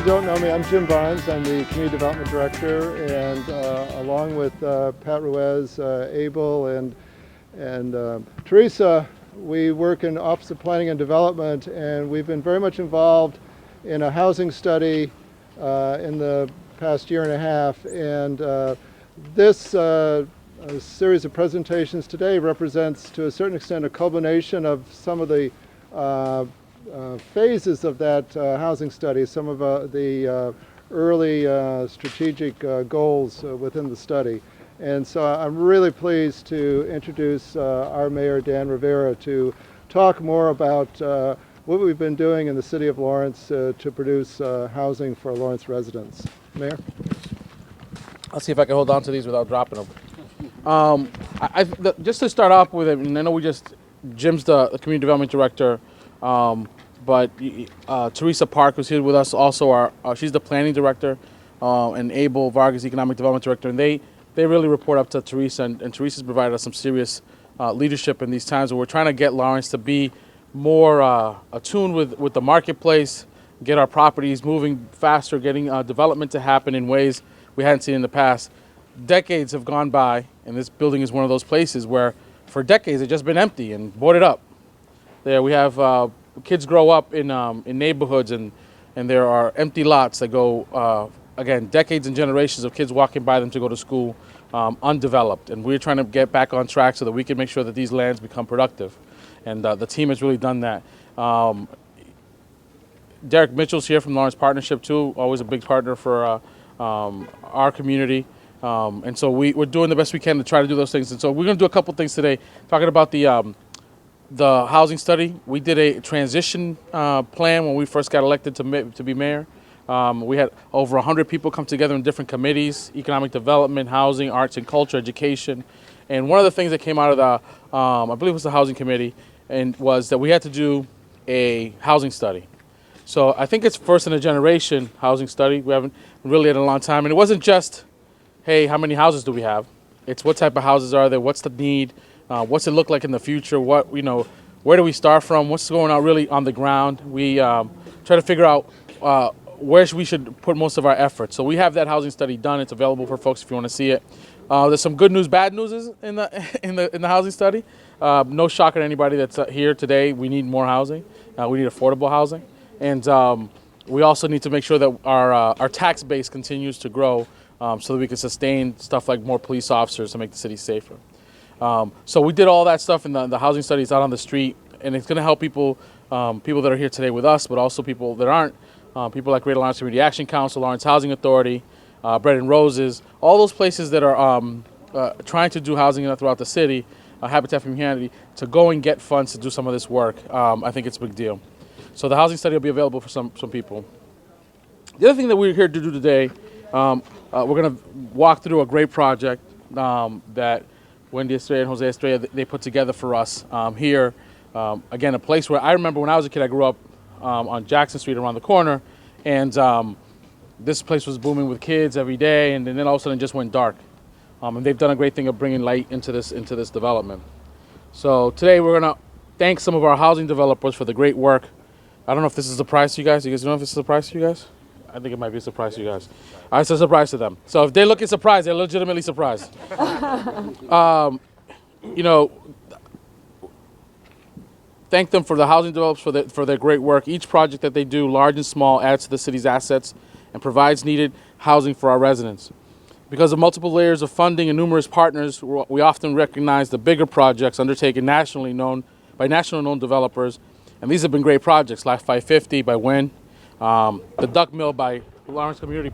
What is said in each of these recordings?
you don't know me, I'm Jim Barnes. I'm the Community Development Director, and along with Pat Ruiz, Abel, and Teresa, we work in Office of Planning and Development, and we've been very much involved in a housing study in the past year and a half. And this series of presentations today represents, to a certain extent, a culmination of some of the phases of that housing study, some of the early strategic goals within the study. And so I'm really pleased to introduce our Mayor, Dan Rivera, to talk more about what we've been doing in the City of Lawrence to produce housing for Lawrence residents. Mayor? I'll see if I can hold on to these without dropping them. Just to start off with, and I know Jim's the Community Development Director, but Teresa Park, who's here with us, also she's the Planning Director, and Abel Vargas, Economic Development Director, and they really report up to Teresa, and Teresa's provided us some serious leadership in these times where we're trying to get Lawrence to be more attuned with the marketplace, get our properties moving faster, getting development to happen in ways we hadn't seen in the past. Decades have gone by, and this building is one of those places where for decades it's just been empty and boarded up. There we have kids grow up in neighborhoods, and there are empty lots that go, again, decades and generations of kids walking by them to go to school, undeveloped. And we're trying to get back on track so that we can make sure that these lands become productive. And the team has really done that. Derek Mitchell's here from Lawrence Partnership too, always a big partner for our community. And so we're doing the best we can to try to do those things. And so we're going to do a couple things today, talking about the housing study. We did a transition plan when we first got elected to be mayor. We had over 100 people come together in different committees: economic development, housing, arts and culture, education. And one of the things that came out of the, I believe it was the housing committee, and was that we had to do a housing study. So I think it's first in a generation housing study. We haven't really had in a long time. And it wasn't just, hey, how many houses do we have? It's what type of houses are there? What's the need? What's it look like in the future? Where do we start from? What's going on really on the ground? We try to figure out where we should put most of our efforts. So we have that housing study done. It's available for folks if you want to see it. There's some good news, bad news in the housing study. No shocker to anybody that's here today. We need more housing. We need affordable housing, and we also need to make sure that our tax base continues to grow, so that we can sustain stuff like more police officers to make the city safer. So we did all that stuff, and the housing study is out on the street, and it's going to help people that are here today with us, but also people that aren't. People like Greater Lawrence Community Action Council, Lawrence Housing Authority, Bread and Roses, all those places that are trying to do housing throughout the city, Habitat for Humanity, to go and get funds to do some of this work. I think it's a big deal. So the housing study will be available for some people. The other thing that we're here to do today, we're going to walk through a great project that Wendy Estrella and Jose Estrella, they put together for us here. Again, a place where I remember when I was a kid, I grew up on Jackson Street around the corner, and this place was booming with kids every day, and then all of a sudden it just went dark. And they've done a great thing of bringing light into this development. So today we're going to thank some of our housing developers for the great work. I don't know if this is a surprise to you guys. You guys know if this is a surprise to you guys? I think it might be a surprise to you guys. It's a surprise to them. So if they're looking surprised, they're legitimately surprised. Thank them for the housing developers for their great work. Each project that they do, large and small, adds to the city's assets and provides needed housing for our residents. Because of multiple layers of funding and numerous partners, we often recognize the bigger projects undertaken nationally known developers, and these have been great projects, like 550 by Wynn, the Duck Mill by Lawrence Community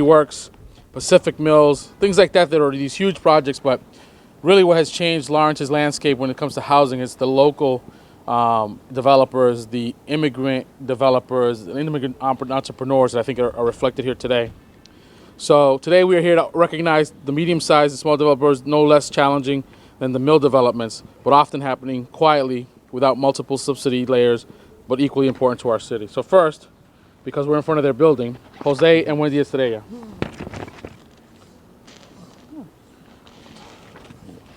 Works, Pacific Mills, things like that are these huge projects. But really what has changed Lawrence's landscape when it comes to housing is the local developers, the immigrant developers, and immigrant entrepreneurs that I think are reflected here today. So today we are here to recognize the medium-sized and small developers, no less challenging than the mill developments, but often happening quietly without multiple subsidy layers, but equally important to our city. So first, because we're in front of their building, Jose and Wendy Estrella.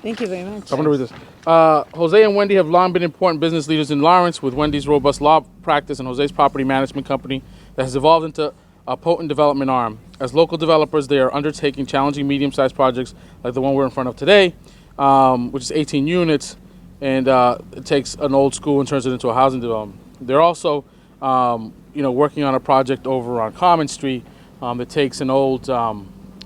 Thank you very much. I'm going to read this. Jose and Wendy have long been important business leaders in Lawrence, with Wendy's robust law practice and Jose's property management company that has evolved into a potent development arm. As local developers, they are undertaking challenging medium-sized projects like the one we're in front of today, which is 18 units, and it takes an old school and turns it into a housing development. They're also, working on a project over on Common Street that takes an old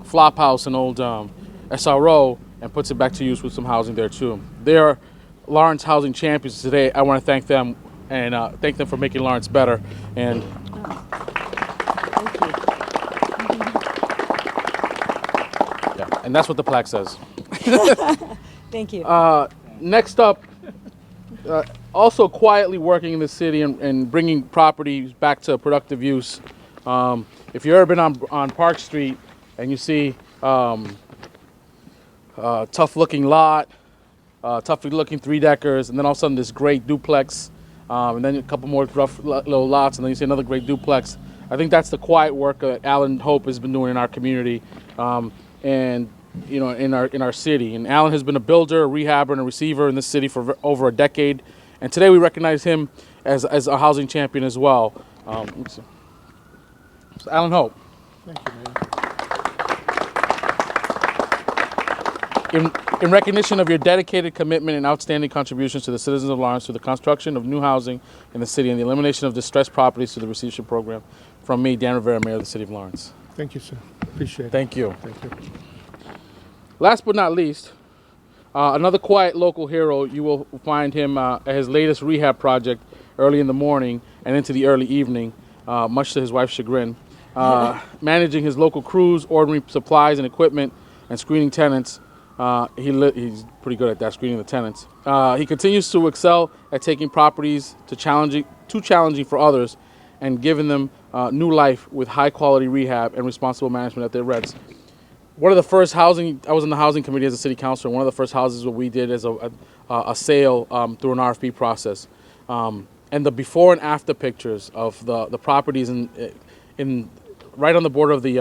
flop house, an old SRO, and puts it back to use with some housing there too. They are Lawrence Housing Champions today. I want to thank them and thank them for making Lawrence better. And yeah, and that's what the plaque says. Thank you. Next up, also quietly working in the city and bringing properties back to productive use. If you've ever been on Park Street and you see tough-looking lot, tough-looking three-deckers, and then all of a sudden this great duplex, and then a couple more rough little lots, and then you see another great duplex. I think that's the quiet work that Alan Hope has been doing in our community, and in our city. And Alan has been a builder, a rehabber, and a receiver in this city for over a decade. And today we recognize him as a housing champion as well. So Alan Hope. Thank you, Mayor. In recognition of your dedicated commitment and outstanding contributions to the citizens of Lawrence through the construction of new housing in the city and the elimination of distressed properties through the receivership program, from me, Dan Rivera, Mayor of the City of Lawrence. Thank you, sir. Appreciate it. Thank you. Thank you. Last but not least, another quiet local hero. You will find him at his latest rehab project early in the morning and into the early evening, much to his wife's chagrin. Managing his local crews, ordering supplies and equipment, and screening tenants. He's pretty good at that, screening the tenants. He continues to excel at taking properties too challenging for others and giving them new life with high-quality rehab and responsible management at their rents. One of the first I was in the housing committee as a city councilor. One of the first houses what we did is a sale through an RFP process. And the before and after pictures of the properties in right on the border of the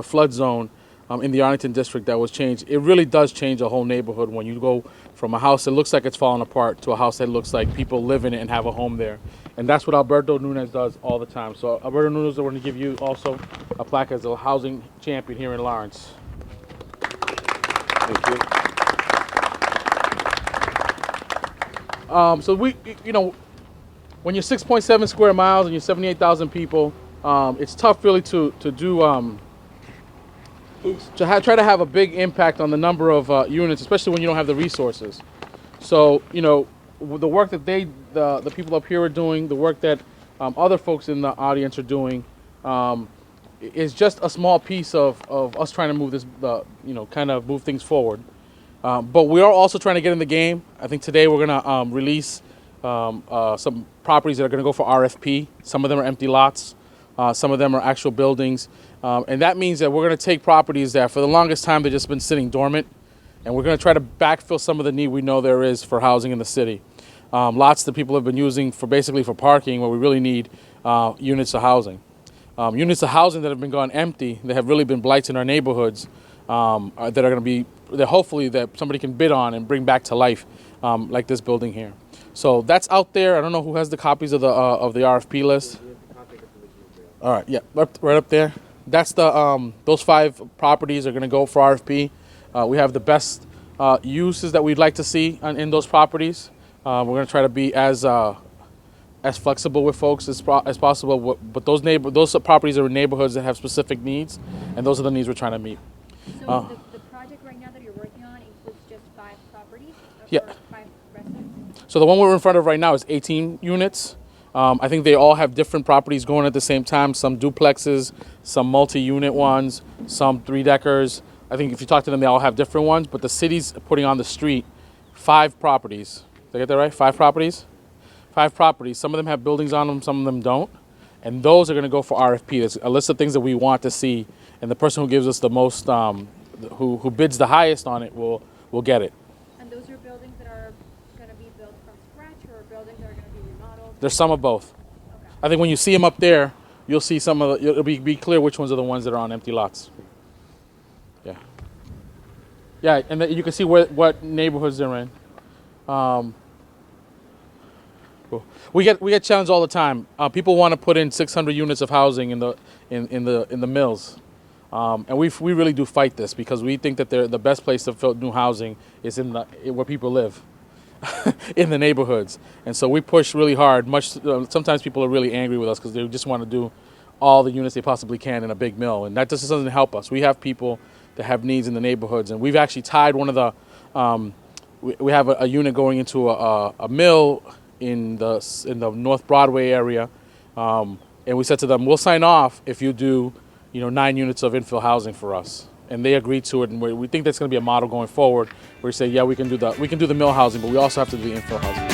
flood zone in the Arlington district that was changed. It really does change a whole neighborhood when you go from a house that looks like it's falling apart to a house that looks like people live in it and have a home there. And that's what Alberto Nunez does all the time. So Alberto Nunez, I want to give you also a plaque as a housing champion here in Lawrence. Thank you. So when you're 6.7 square miles and you're 78,000 people, it's tough really to try to have a big impact on the number of units, especially when you don't have the resources. So, the work that the people up here are doing, the work that other folks in the audience are doing, is just a small piece of us trying to move this, kind of move things forward. But we are also trying to get in the game. I think today we're going to release some properties that are going to go for RFP. Some of them are empty lots. Some of them are actual buildings. And that means that we're going to take properties that for the longest time they've just been sitting dormant, and we're going to try to backfill some of the need we know there is for housing in the city. Lots that people have been using for parking, where we really need units of housing. Units of housing that have been gone empty, that have really been blights in our neighborhoods, that are going to be, that hopefully that somebody can bid on and bring back to life, like this building here. So that's out there. I don't know who has the copies of the RFP list. All right, yeah, right up there. That's those 5 properties are going to go for RFP. We have the best uses that we'd like to see in those properties. We're going to try to be as flexible with folks as possible. But those properties are in neighborhoods that have specific needs, and those are the needs we're trying to meet. So the project right now that you're working on includes just 5 properties? Yeah. Or 5 residents? So the one we're in front of right now is 18 units. I think they all have different properties going at the same time. Some duplexes, some multi-unit ones, some 3-deckers. I think if you talk to them, they all have different ones. But the city's putting on the street 5 properties. Did I get that right? 5 properties? 5 properties. Some of them have buildings on them, some of them don't. And those are going to go for RFP. There's a list of things that we want to see. And the person who gives us the most, who bids the highest on it will get it. And those are buildings that are going to be built from scratch, or buildings that are going to be remodeled? There's some of both. Okay. I think when you see them up there, you'll see some of it'll be clear which ones are the ones that are on empty lots. Yeah. Yeah, and you can see what neighborhoods they're in. Cool. We get challenged all the time. People want to put in 600 units of housing in the mills, and we really do fight this because we think that the best place to build new housing is where people live, in the neighborhoods. And so we push really hard. Sometimes people are really angry with us because they just want to do all the units they possibly can in a big mill, and that just doesn't help us. We have people that have needs in the neighborhoods, and we've actually tied one of the. We have a unit going into a mill in the North Broadway area, and we said to them, "We'll sign off if you do, 9 units of infill housing for us." And they agreed to it, and we think that's going to be a model going forward, where we say, "Yeah, we can do the mill housing, but we also have to do the infill housing."